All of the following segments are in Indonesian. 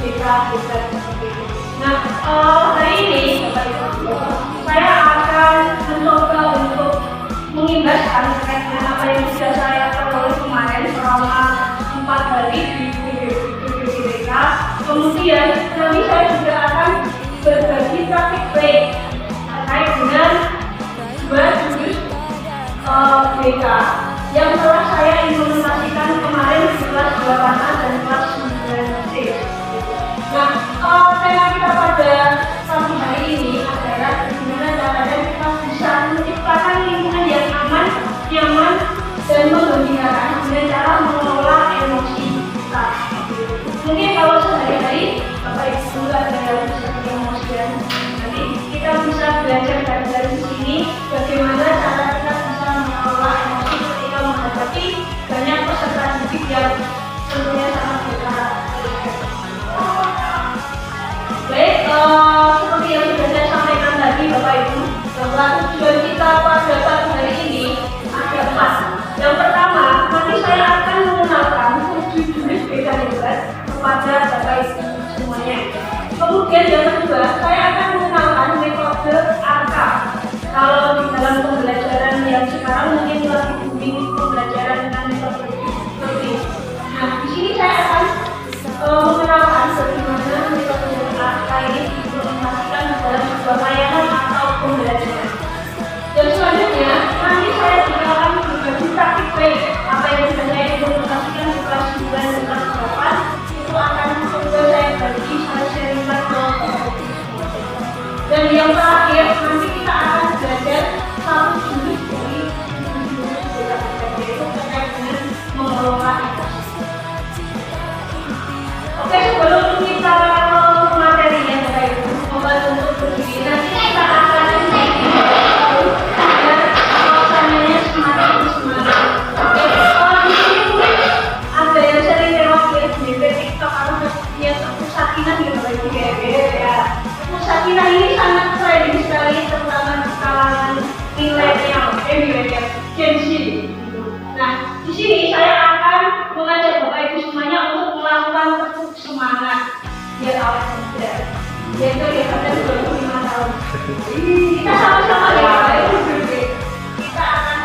kita. Nah, hari ini saya akan mencoba untuk mengimbaskan terkait dengan apa yang sudah saya peroleh kemarin selama 4 hari di BPK. Kemudian nanti saya juga akan berbagi praktik baik terkait dengan 2 jurus BK yang telah saya implementasikan kemarin di kelas 8A dan kelas 9C. Nah, tema kita pada pagi hari ini adalah bagaimana caranya kita bisa menciptakan lingkungan yang aman, nyaman, dan menggembirakan dengan cara mengelola emosi kita. Mungkin kalau sehari-hari Bapak Ibu ada yang seperti emosian, nanti kita bisa belajar dari sini bagaimana cara kita bisa mengelola emosi ketika menghadapi banyak peserta didik yang tentunya sangat berharap. Baik, seperti yang sudah saya sampaikan tadi Bapak Ibu, bahwa tujuan kita pada pagi hari ini ada 4. Yang pertama, nanti saya akan mengenalkan 7 jurus BK hebat kepada Bapak Ibu semuanya. Kemudian yang kedua, saya akan mengenalkan metode AK. Kalau di dalam pembelajaran yang sekarang mungkin lagi booming pembelajaran dengan metode seperti. Nah, di sini saya akan mengenalkan bagaimana metode AK ini diimplementasikan dalam sebuah layanan atau pembelajaran. Dan selanjutnya, nanti saya juga akan berbagi praktik baik apa yang sudah saya implementasikan di kelas 9 dan kelas 8 itu akan coba saya bagi, saya sharingkan ke Bapak. Dan yang terakhir, nanti kita akan belajar 1 jurus dari jurus yaitu terkait dengan mengelola emosi. Oke, sebelum kita ke materinya Bapak Ibu, mohon untuk berdiri. Nanti kita akan agar suasananya semakin semangat. Oke, di sini mungkin ada yang sering lewat di TikTok atau yang Sakinah di Bapak Ibu ya. Sakinah ini sangat trending sekali, terutama di kalangan milenial, Gen Z. Nah, di sini saya akan mengajak Bapak Ibu semuanya untuk melakukan tepuk semangat biar awet muda. Yaitu di atas 25 tahun. Kita sama-sama ya Bapak Ibu. Kita akan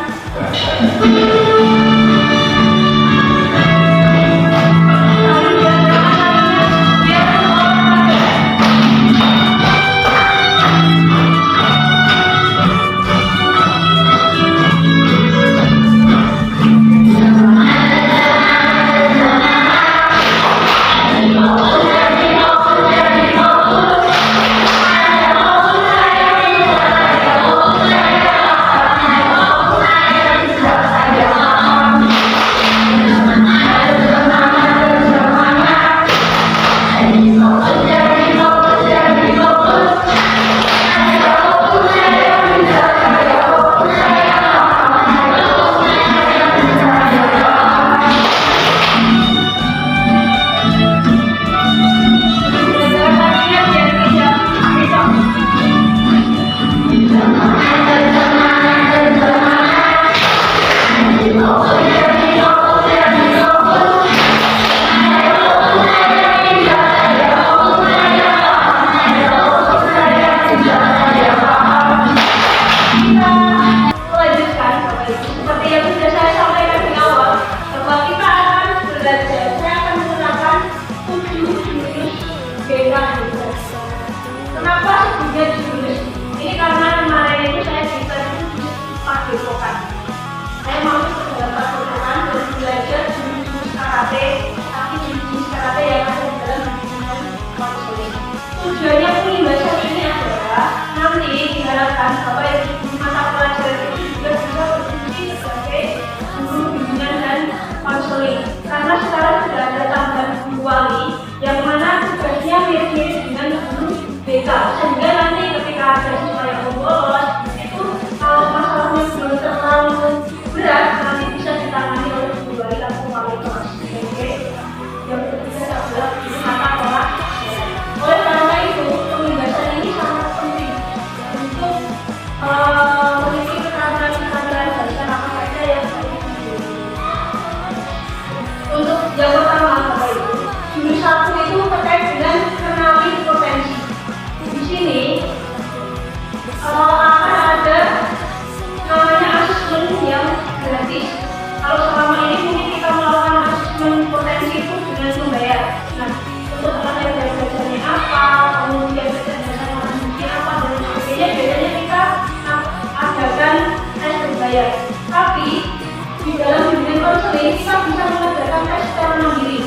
sore kita bisa mengerjakan tes secara mandiri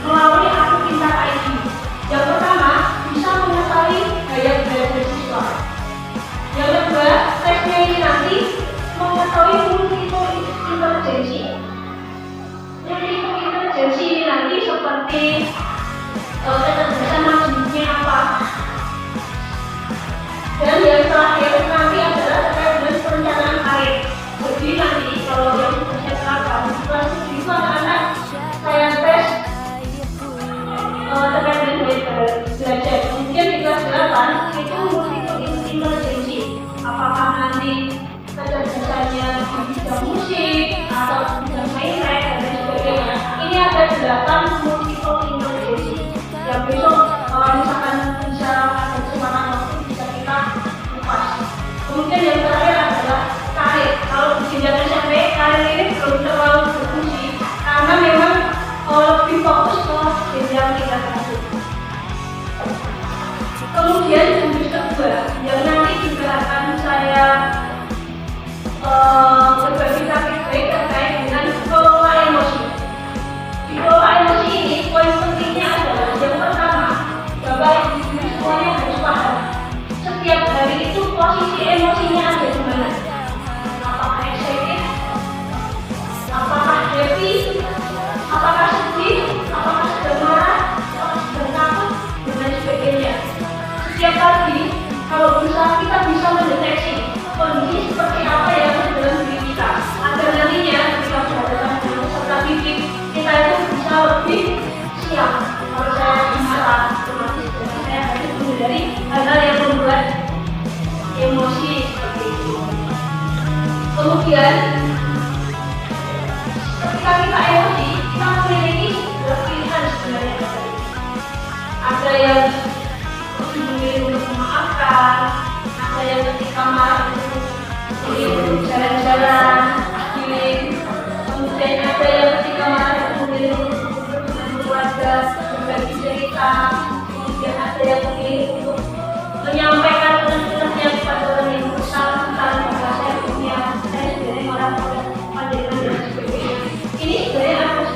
melalui akun Pintar ID. Yang pertama, bisa mengetahui gaya-gaya beasiswa. Yang kedua, tesnya ini nanti mengetahui multiple intelijensi. Multiple intelijensi ini nanti seperti kecerdasan maksudnya apa. Dan yang terakhir nanti adalah terkait dengan perencanaan karir. Jadi nanti kalau yang sudah saya terapkan, kelas 7 itu anak-anak saya tes terkait dengan belajar. Kemudian di kelas 8 itu multiple intelijensi. Apakah nanti kecerdasannya di bidang musik atau di bidang sains dan lain sebagainya. Ini ada 8 multiple intelijensi yang besok misalkan bisa ada kesempatan waktu bisa kita kupas. Kemudian yang terakhir adalah karir. Kalau di jenjang SMP karir ini belum terlalu berfungsi karena memang lebih fokus ke jenjang tingkat lanjut. Kemudian jurus kedua yang nanti juga akan saya berbagi feedback terkait dengan kelola emosi. Di kelola emosi ini poin pentingnya adalah yang pertama, Bapak Ibu semuanya harus paham setiap hari itu posisi emosinya ada di mana. Apakah excited? Apakah happy? Apakah sedih? Apakah sedang marah? Apakah sedang takut? Dan lain sebagainya. Setiap pagi, kalau berusaha kita bisa mendeteksi kondisi seperti apa yang ada dalam diri kita, agar nantinya ketika berhadapan dengan peserta didik kita itu bisa lebih siap. Kalau saya marah, otomatis saya harus menghindari hal-hal yang membuat emosi seperti itu. Kemudian, ketika kita emosi, kita memiliki pilihan sebenarnya. Ada yang memilih untuk memaafkan, ada yang ketika marah itu jalan-jalan, kemudian ada yang ketika marah itu memilih untuk dengan keluarga, berbagi cerita, kemudian ada yang memilih untuk menyampaikan pesan-pesannya kepada orang yang bersangkutan bahwa saya punya, saya sebenarnya marah pada dan sebagainya. Ini sebenarnya ada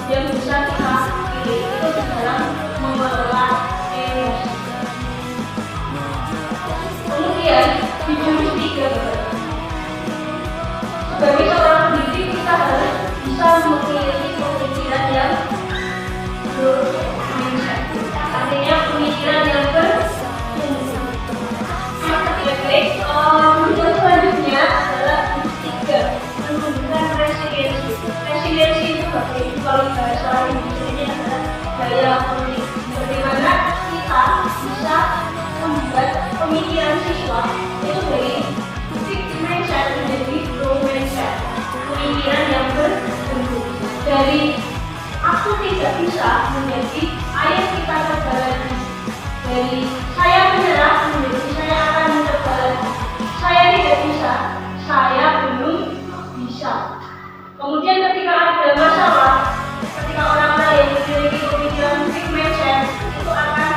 yang bisa kita pilih itu dalam mengelola emosi. Kemudian di jurus 3, sebagai seorang pendidik kita harus bisa memiliki pemikiran yang mindset, artinya pemikiran yang bertumbuh. Jurus selanjutnya adalah jurus 3, menunjukkan resiliensi. Resiliensi itu kalau bahasa Indonesia adalah daya pulih. Bagaimana kita bisa membuat pemikiran siswa itu dari fixed mindset menjadi growth mindset, pemikiran yang bertumbuh. Dari aku tidak bisa menjadi ayo kita coba lagi. Dari saya menyerah menjadi saya akan mencoba lagi. Saya tidak bisa, saya belum bisa. Kemudian ketika ada masalah, ketika orang-orang yang memiliki pemikiran fixed mindset itu akan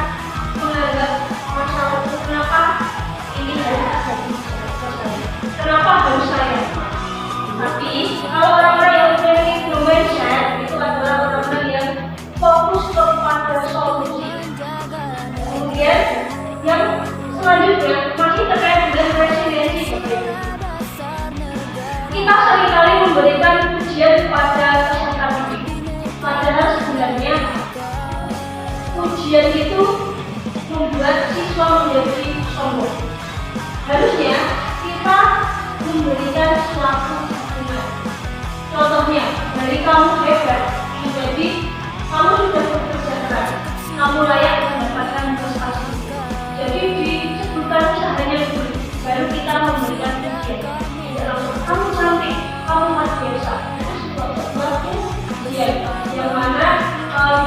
menganggap masalah itu kenapa ini harus terjadi pada saya, kenapa harus saya. Tapi kalau orang-orang yang memiliki growth mindset itu adalah orang-orang yang fokus kepada solusi. Kemudian yang selanjutnya masih terkait dengan resiliensi. Kita seringkali memberikan pujian kepada peserta didik, padahal sebenarnya pujian itu membuat siswa menjadi sombong. Harusnya kita memberikan suatu dukungan. Contohnya, dari kamu hebat menjadi kamu sudah bekerja keras, kamu layak mendapatkan prestasi. Jadi disebutkan usahanya dulu, baru kita memberikan pujian. Kamu cantik, kamu luar biasa. Itu sebuah pujian yang mana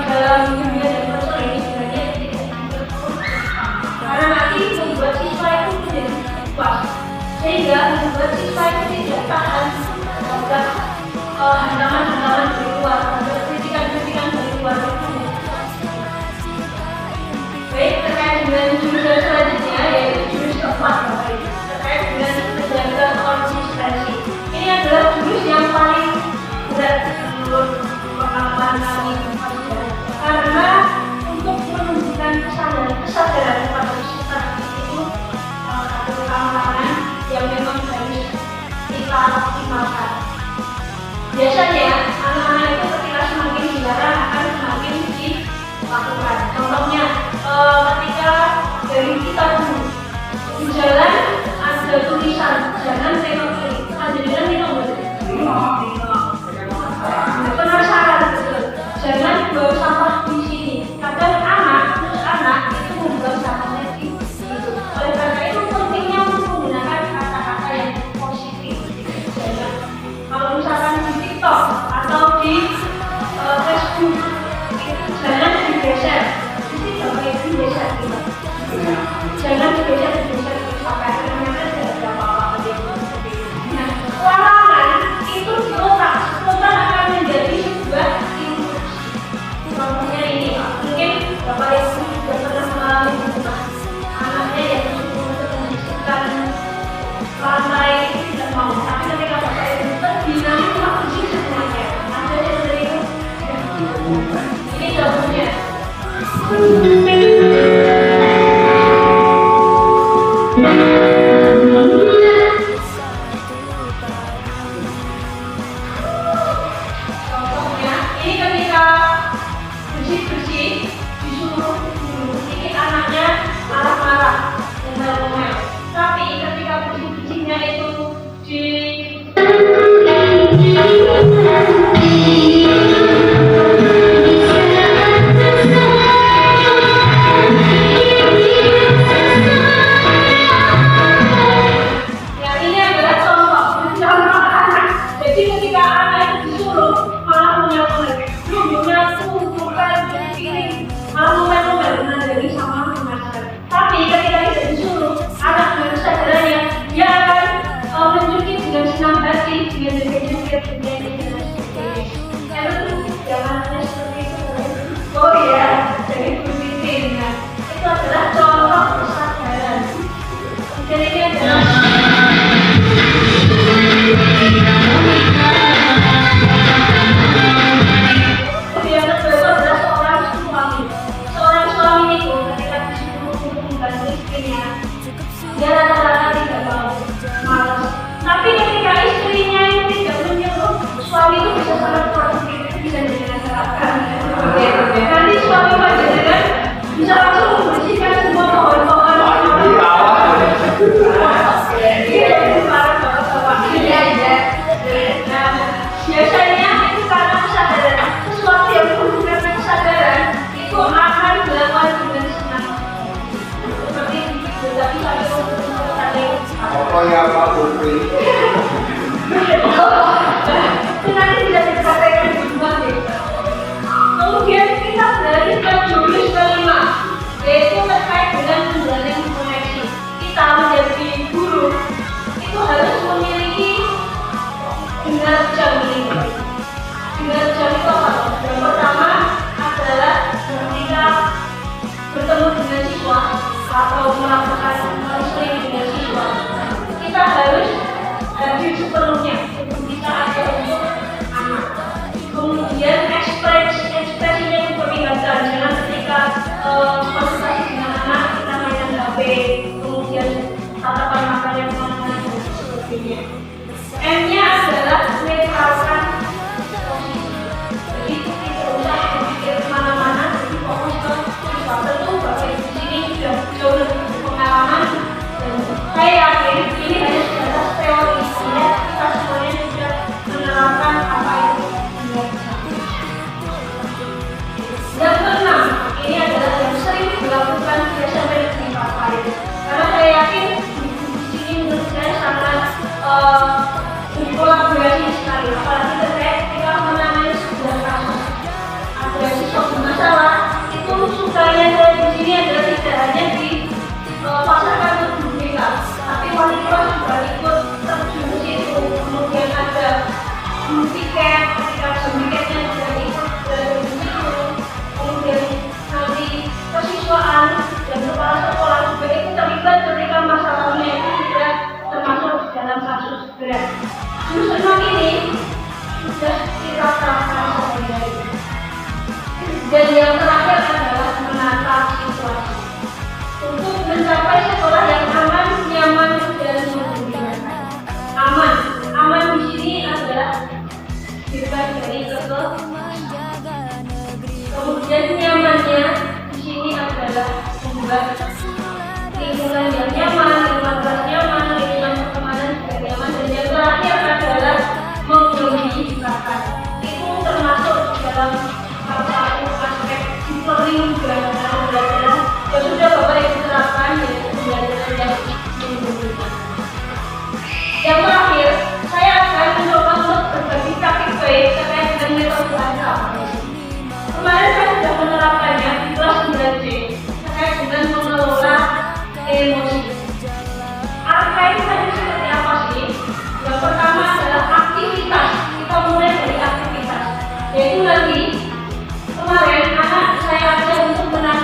di dalam dunia dan proses ini sebenarnya tidak diperlukan. Karena nanti membuat siswa itu menjadi puas, sehingga membuat siswa itu tidak tahan terhadap hantaman-hantaman dari luar, terhadap kritikan-kritikan dari luar. Bapak Ibu juga pernah mengalami di rumah anaknya yang disuruh untuk membersihkan lantai tidak mau, tapi ketika Bapak Ibu pergi nanti cuma bersih semuanya. Hasilnya seperti itu. Ini contohnya. Contohnya, ini ketika bersih-bersih disuruh dulu, ini anaknya marah-marah dan ngomel. Tapi ketika bersih-bersihnya itu di kemudian kita beralih ke jurus kelima, yaitu terkait dengan menjalin koneksi. Kita menjadi guru itu harus memiliki dengar jam ini. Dengar jam itu apa? Yang pertama adalah ketika bertemu dengan siswa atau melakukan konseling dengan siswa, kita harus hadir sepenuhnya. Kita ada untuk anak. Kemudian ekspresinya diperlihatkan. Jangan ketika konsultasi dengan anak kita mainan HP, kemudian tatapan matanya kemana-mana dan sebagainya. M-nya adalah netralkan posisi. Jadi tidak usah berpikir kemana-mana, jadi fokus ke siswa. Tentu Bapak Ibu di sini sudah jauh lebih berpengalaman dan saya yakin ini hanya sebatas teori. Ya, kita semuanya sudah menerapkan apa itu. Yang keenam, ini adalah yang sering dilakukan biasanya di tempat lain. Karena saya yakin di sini menurut saya sangat berkolaborasi sekali. Apalagi terkait ketika menangani sebuah kasus ada sesuatu masalah, itu sukanya saya di sini adalah tidak hanya di pasarkan ke guru kita, tapi wali kelas juga ikut terjun di situ. Kemudian ada tiket, ketika tiketnya juga ikut di situ. Kemudian nanti kesiswaan dan kepala sekolah juga ikut terlibat ketika masalahnya itu tidak termasuk dalam kasus berat. Jurus 6 ini sudah kita terapkan sehari-hari. Dan yang terakhir adalah menata situasi untuk mencapai sekolah yang aman, nyaman, dan menguntungkan. Aman di sini adalah bebas dari kekeluargaan. Kemudian nyamannya di sini adalah membuat lingkungan yang nyaman, lingkungan kelas nyaman, lingkungan pertemanan juga nyaman, dan yang terakhir adalah menggembirakan. Itu termasuk dalam salah satu aspek learning dalam pembelajaran yang sudah Bapak Ibu terapkan, yaitu pembelajaran yang menggembirakan. Yang terakhir, saya akan mencoba untuk berbagi praktik baik terkait dengan metode ASA. Kemarin saya sudah menerapkannya di kelas 9C terkait dengan mengelola emosi. ASA itu tadi seperti apa sih? Yang pertama adalah aktivitas. Kita mulai dari aktivitas, yaitu nanti kemarin anak saya ajak untuk menata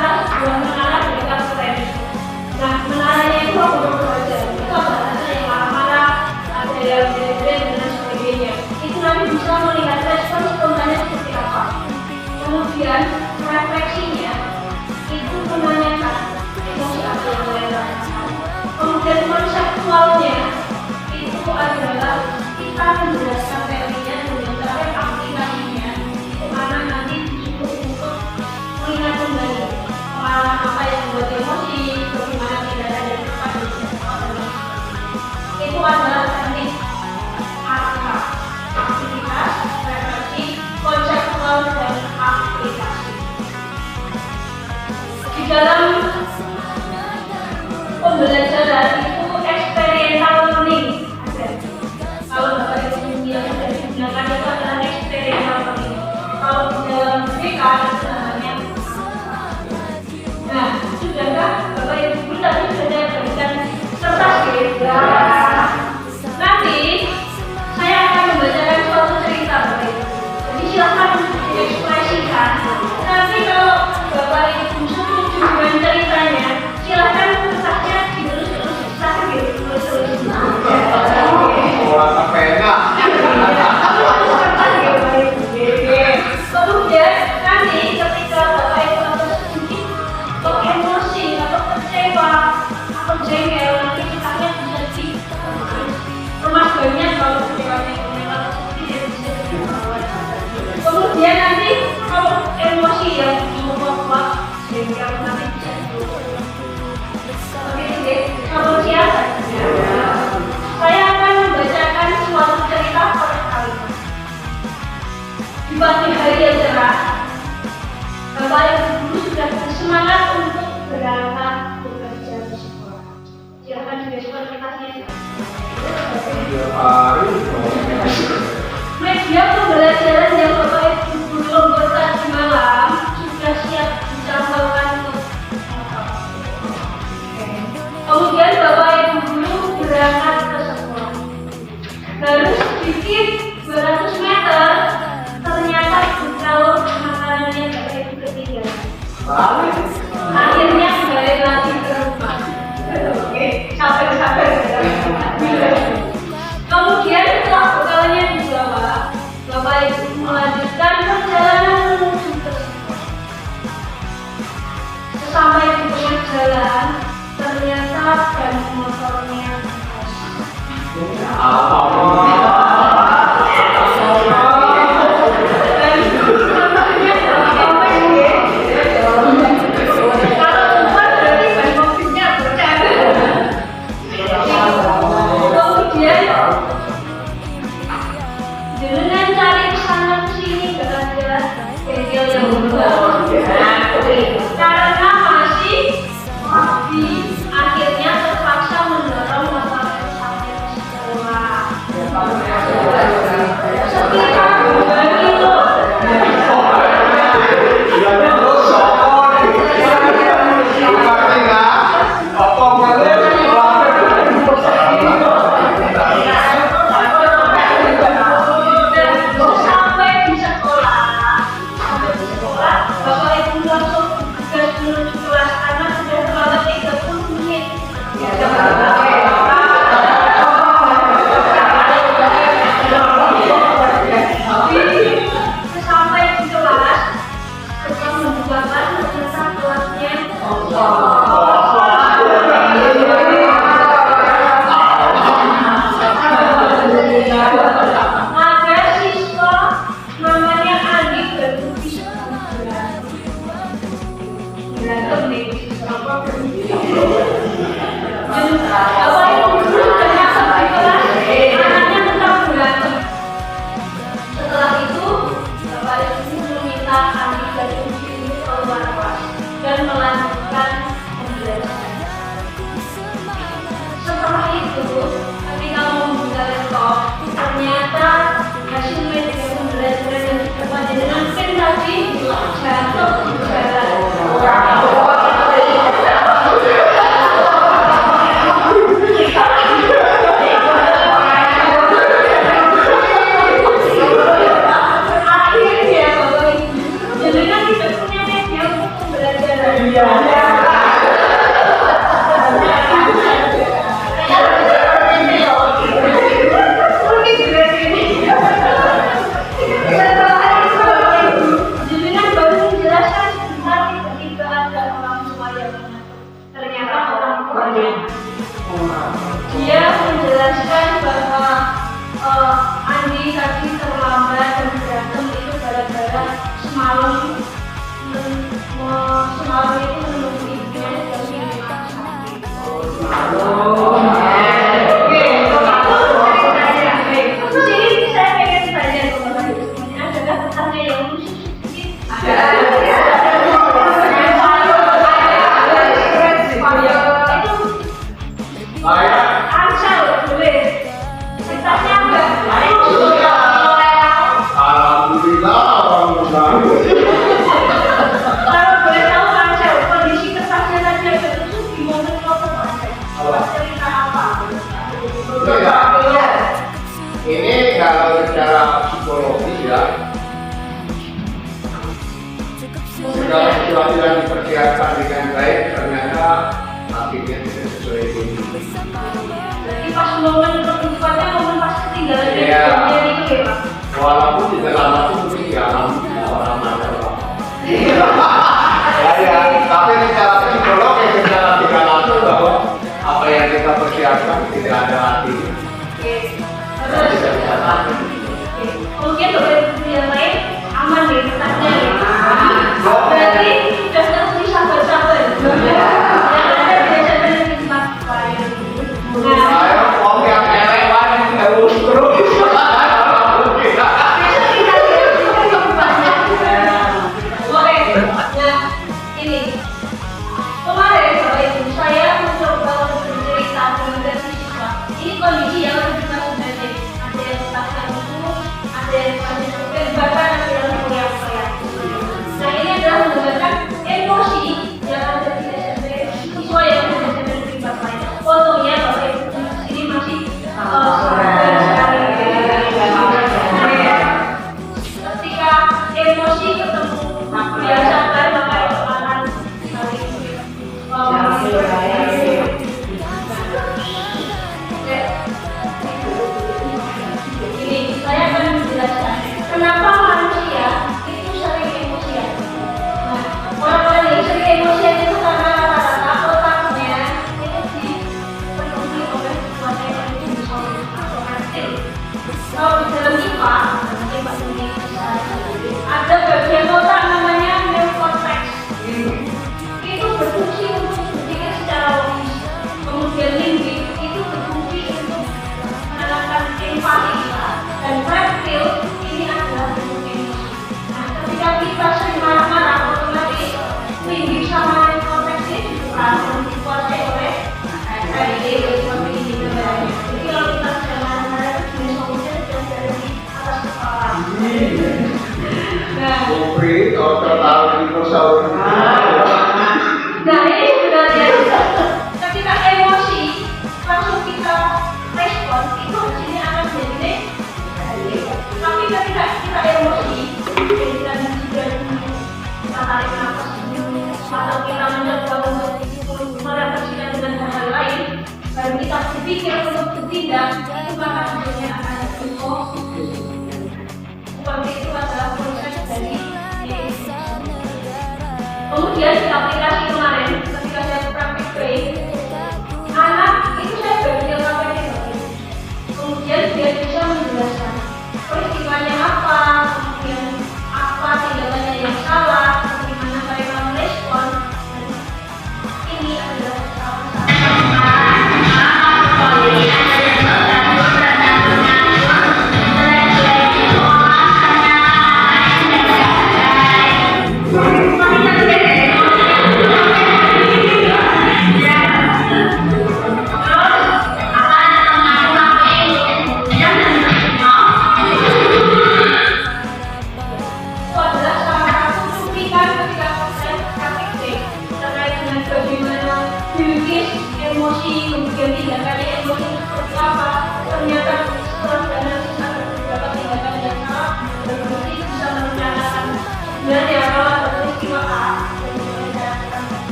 dalam pembelajaran itu experiential learning. Kalau Bapak Ibu yang sudah digunakan itu adalah experiential learning. Kalau di dalam BK itu namanya. Nah, sudahkah Bapak Ibu tadi sudah berikan kertas ya? Nanti saya akan membacakan suatu cerita Bapak Ibu. Jadi silakan diekspresikan. Nanti kalau Bapak Ibu setuju dengan ceritanya, silakan kertasnya ditulis terus. Kemudian nanti ketika Bapak Ibu sedikit emosi atau kecewa atau jengkel, nanti kitanya bisa di rumah banyak kalau kecewanya tidak bisa dibawa. Kemudian nanti kalau emosi yang membuat jengkel nanti bisa dibawa. Oke, kalau siapa? Saya akan membacakan suatu cerita pada kalian. Di pagi hari yang cerah, Bapak Ibu guru sudah bersemangat untuk berangkat bekerja di sekolah. Silakan dibacakan kertasnya. Media pembelajaran yang Bapak Ibu guru buat tadi malam sudah siap dicampurkan untuk kemudian Bapak Ibu guru berangkat ke sekolah. Baru sedikit 200 meter, ternyata kalau makanannya Bapak Ibu ketinggalan. Akhirnya kembali lagi ke rumah. Oke, sabar. Kemudian setelah bekalnya dibawa, Bapak Ibu melanjutkan perjalanan menuju ke sekolah. Sesampai di tengah jalan, ternyata ban motornya dengan cari kesana kesini gak ada bengkel yang berubah karena masih rapi, akhirnya terpaksa mendorong motor sampai ke sekolah. Sekitar 2 kilo. Setelah tidak dipersiapkan dengan baik, ternyata akhirnya tidak sesuai ini. Jadi pas momen kehidupannya momen pas ketinggalan Iya. itu ya Pak. Walaupun di dalam aku mungkin dialami orang ada Pak. Ya, tapi secara psikologis, secara tidak langsung bahwa apa yang kita persiapkan tidak ada artinya. Oke. Kita tidak bisa tahu. Oke. Mungkin beberapa yang lain aman nih ketatnya nih. Oh. Berarti sudah terus sabar-sabar. Yang ada biasanya lebih cepat Pak. Nah, Ayo, om yang elek lagi, terus terus. Kondisi yang lebih baik, ada yang pasang itu, ada yang pasang itu, bahkan ada yang koyak-koyak. Nah ini adalah menggunakan emosi yang ada di SMP siswa yang ada di SMP bapak. Fotonya bapak ibu ini masih ketika emosi ketemu biasakan bapak itu akan ini saya akan menjelaskan kenapa manusia itu sering emosian. Nah, orang-orang yang sering emosian itu karena rata-rata otaknya itu dipenuhi oleh sesuatu yang disebut atau aktif. Kalau di dalam IPA, ada bagian otak namanya neokortex. Itu berfungsi untuk berpikir secara logis. Kemudian limbik itu berfungsi untuk menanamkan empati dan reptil ini adalah bentuk emosi. Nah, ketika kita sering marah-marah, otomatis limbik sama neokortex ini bukan dikuasai oleh RID seperti ini sebenarnya. Jadi kalau kita sedang marah-marah itu jenis solusinya sudah berada di atas kepala. Nah, Kupri, otot tahu dinosaurus. nah ini sebenarnya ketika emosi langsung kita respon itu hasilnya akan menjadi negatif. Tapi ketika kita emosi, kita kita tarik nafas atau kita mencoba untuk merefleksikan dengan hal lain, baru kita berpikir untuk bertindak, itu maka hasilnya akan positif. Seperti itu adalah proses dari kemudian di aplikasi kemarin ketika saya praktik baik anak itu saya bagi prakteknya kemudian dia bisa menjelaskan peristiwanya apa, kemudian apa tindakannya yang salah, bagaimana mereka merespon. Ini adalah emosi kemudian tindakannya